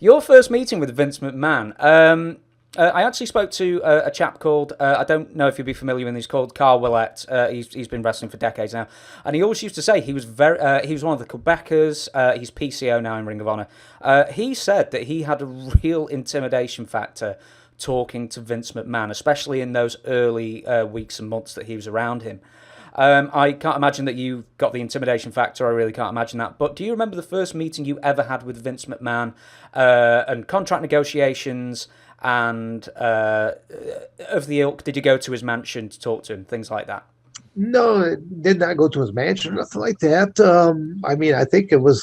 Your first meeting with Vince McMahon. I actually spoke to a chap called, I don't know if you'll be familiar with him, he's called Carl Willett. He's been wrestling for decades now. And he always used to say he was he was one of the Quebecers. He's PCO now in Ring of Honor. He said that he had a real intimidation factor talking to Vince McMahon, especially in those early weeks and months that he was around him. I can't imagine that you got the intimidation factor. I really can't imagine that. But do you remember the first meeting you ever had with Vince McMahon and contract negotiations and of the ilk? Did you go to his mansion to talk to him, things like that? No, it did not go to his mansion, nothing like that. I mean, I think it was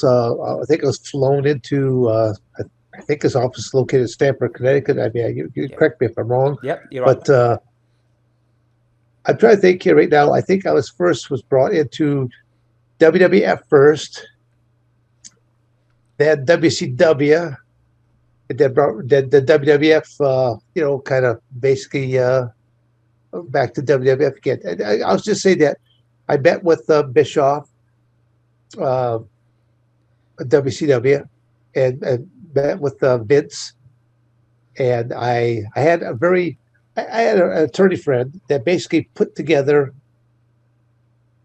flown into. I think his office is located in Stamford, Connecticut. I mean, you correct me if I'm wrong. Yep, you're right. But I'm trying to think here right now. I think I was brought into WWF first, then WCW, and then the WWF, kind of basically back to WWF again. And I'll just say that I met with Bischoff, WCW, and met with Vince, and I had an attorney friend that basically put together.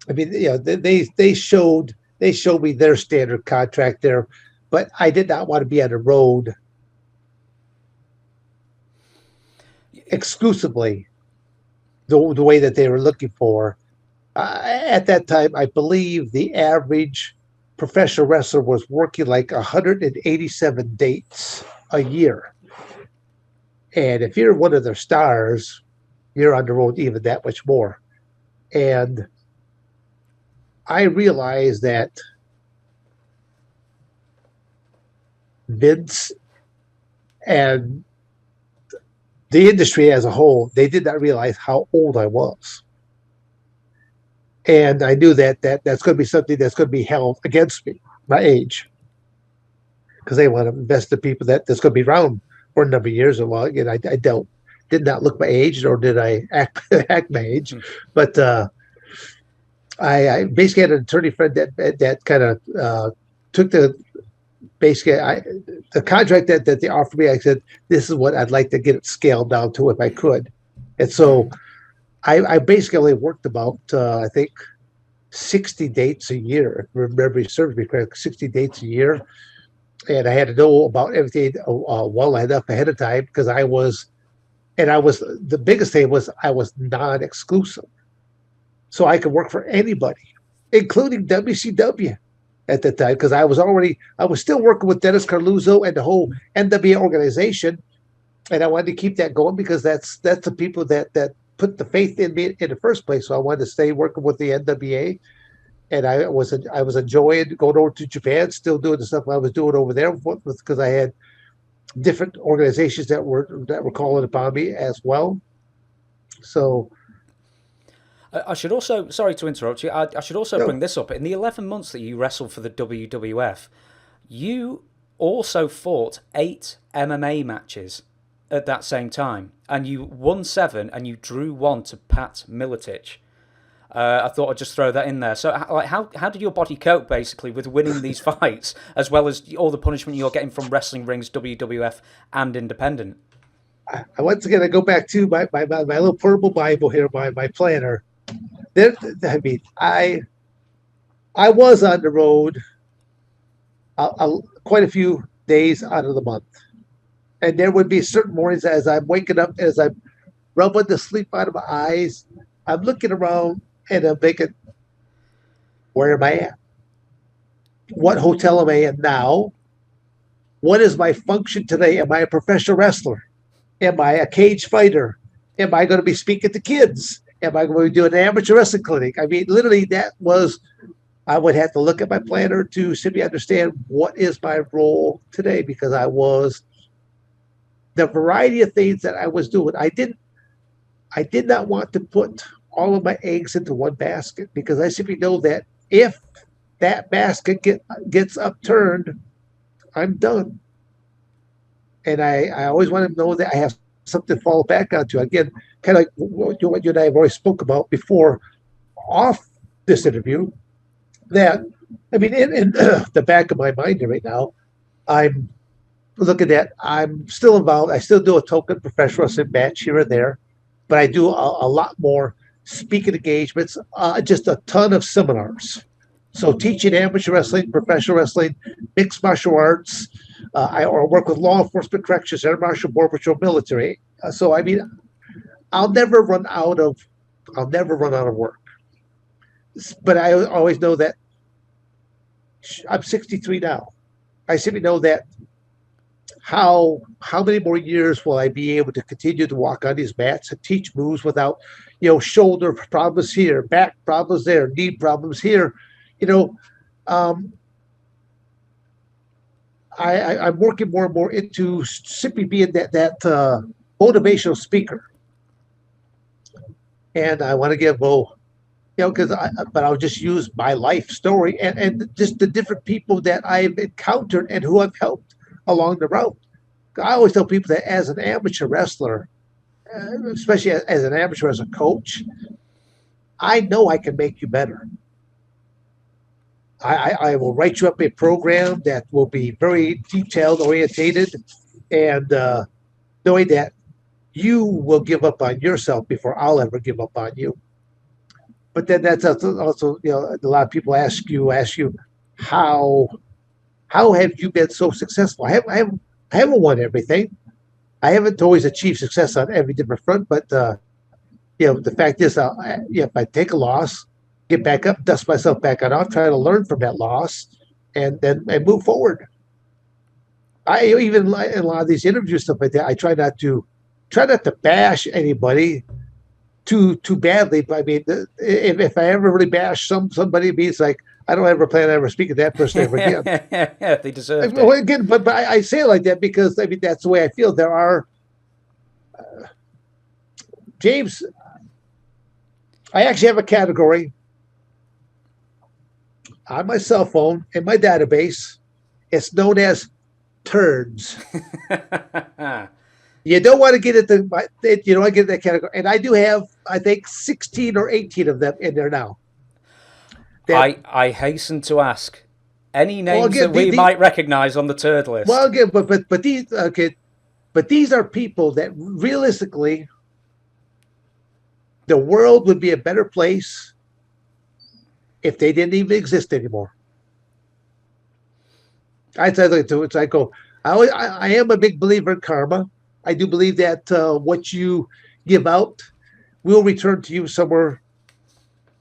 I mean, they showed me their standard contract there, but I did not want to be on the road exclusively the way that they were looking for. At that time, I believe the average professional wrestler was working like 187 dates a year. And if you're one of their stars, you're on the road even that much more. And I realized that Vince and the industry as a whole, they did not realize how old I was. And I knew that that's going to be something that's going to be held against me, my age. Because they want to invest in people that's going to be around for a number of years or long. And I did not look my age, nor did I act my age. But I basically had an attorney friend that kind of took the contract that they offered me. I said, this is what I'd like to get it scaled down to if I could. And so I basically worked about, I think, 60 dates a year. If memory serves me correct, 60 dates a year. And I had to know about everything well enough ahead of time because the biggest thing was I was non-exclusive. So I could work for anybody, including WCW at that time, because I was still working with Dennis Carluzzo and the whole NWA organization. And I wanted to keep that going because that's the people that put the faith in me in the first place. So I wanted to stay working with the NWA. And I was enjoying going over to Japan, still doing the stuff I was doing over there because I had different organizations that were calling upon me as well. So I should also, sorry to interrupt you, I should also bring this up. In the 11 months that you wrestled for the WWF, you also fought 8 MMA matches at that same time, and you won 7 and you drew 1 to Pat Miletich. I thought I'd just throw that in there. So, how did your body cope, basically, with winning these fights, as well as all the punishment you're getting from wrestling rings, WWF, and independent? I once again, I go back to my little portable Bible here, my planner. I mean, I was on the road quite a few days out of the month. And there would be certain mornings as I'm waking up, as I'm rubbing the sleep out of my eyes, I'm looking around and I'm thinking, where am I at? What hotel am I in now? What is my function today? Am I a professional wrestler? Am I a cage fighter? Am I going to be speaking to kids? Am I going to do an amateur wrestling clinic? I mean, literally, I would have to look at my planner to simply understand what is my role today, because the variety of things that I was doing. I did not want to put all of my eggs into one basket, because I simply know that if that basket gets upturned, I'm done. And I always want to know that I have something to fall back onto. Again, kind of like what you and I have already spoke about before off this interview, that, I mean, in the back of my mind right now, I'm look at that. I'm still involved. I still do a token professional wrestling match here and there, but I do a lot more speaking engagements, just a ton of seminars. So teaching amateur wrestling, professional wrestling, mixed martial arts. I work with law enforcement, corrections, air marshal, border patrol, military. So I mean, I'll never run out of work. But I always know that I'm 63 now. I simply know that how many more years will I be able to continue to walk on these mats and teach moves without, shoulder problems here, back problems there, knee problems here, um, I'm working more and more into simply being that motivational speaker, and I want to give but I'll just use my life story and just the different people that I've encountered and who I've helped along the route. I always tell people that as an amateur wrestler, especially as an amateur, as a coach, I know I can make you better. I will write you up a program that will be very detailed orientated, and knowing that you will give up on yourself before I'll ever give up on you. But then that's also a lot of people ask you how have you been so successful? I haven't won everything. I haven't always achieved success on every different front, but the fact is, if I take a loss, get back up, dust myself back off, try to learn from that loss, and move forward. I even in a lot of these interviews, stuff like that, I try not to bash anybody too badly. But I mean, if I ever really bash somebody, it means like I don't ever plan on ever speaking to that person ever again. Yeah, they deserve it. Well, again, but I say it like that because I mean that's the way I feel. There are James. I actually have a category on my cell phone in my database. It's known as turds. You don't want to get into that category, and I do have, I think, 16 or 18 of them in there now. I hasten to ask, any names that we might recognize on the turd list? Well, again, but these are people that realistically, the world would be a better place if they didn't even exist anymore. I am a big believer in karma. I do believe that what you give out will return to you somewhere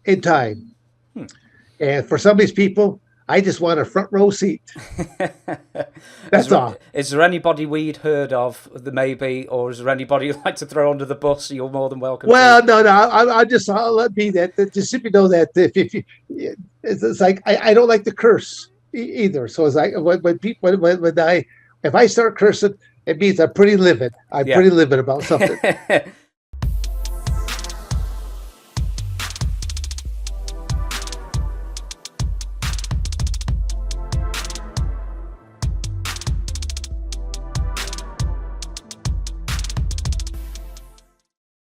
in time. And for some of these people, I just want a front row seat. That's all. Is there anybody we'd heard of that maybe, or is there anybody you'd like to throw under the bus? You're more than welcome. Well, no, I'll let be that. Just simply know that if you, it's like I don't like to curse either. So it's like if I start cursing, it means I'm pretty livid. I'm pretty livid about something.